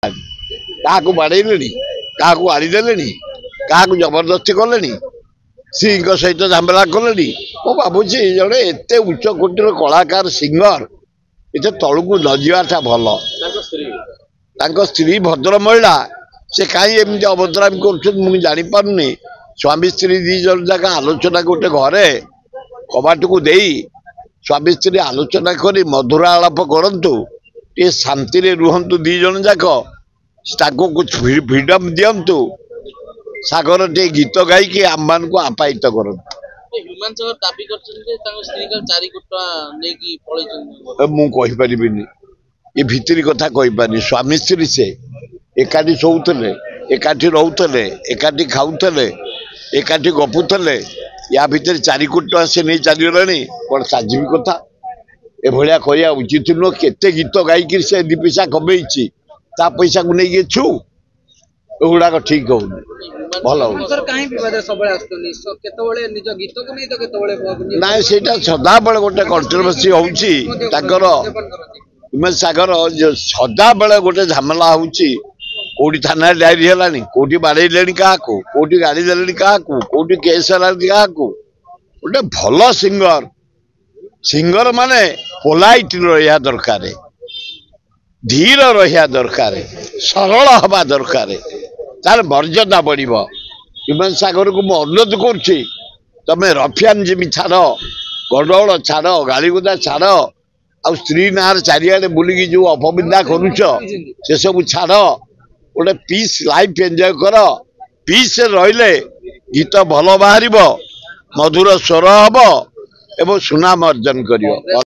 क्या बाड़े क्या आनीदे क्या जबरदस्ती कले सिंह सहित झमेला कले भावुची जड़े एत उच्च कोटीर कलाकार सिंगर ये तलू न जाटा भल स्त्री भद्र महिला से कहीं एमती अभद्रामी कर जापारे स्वामी स्त्री दी जन जाक आलोचना गोटे घरे कबाट को दे स्वामी स्त्री आलोचना कर मधुर आलाप करतु टे शांति रुहतु दी जन जाक कुछ फ्रीडम दिंतु सागर टे गीत गायकी आम मान को आपायित करतु मुझे ये भितरी कथा कहीपरि स्वामी स्त्री से एकाठी शोते एकाठी रोते एकाठी खाऊले एकाठी गपुले या भितर 4 कोटी टका से नहीं चलीगले कौन साजिबी कथा एभलिया करिया उचित नुह केते गीत गायकी से 2 पैसा कमे पैसा को नहीं छु एगुड़ाक ठीक हो भल ना से सदा बेले गोटे कंट्रोवर्सी उमेश सागर सदा बेले गोटे झमेला होटी थाना डायरी है कौटी बाड़े क्या कौटी गाड़ी दे क्या कौटी केस क्या गोटे भल सिंगर सिंगर माने पोलाइट रहा दरकार धीर रहा दरकार सरल हवा दरकार तार मर्यादा बढ़ उमेश सागर को मुझे अनुरोध करुच्ची तमें रफियान जिमी छाड़ गडल छाड़ गाड़ीगुदा छाड़ आ स्त्री ना चारिड़े बुलिकी जो अपविदा करुच से सब छाड़ गोटे पीस लाइफ एंजॉय कर पीस रहिले गीत भल बाहर मधुर स्वर हम एवं सुनाम अर्जन कर।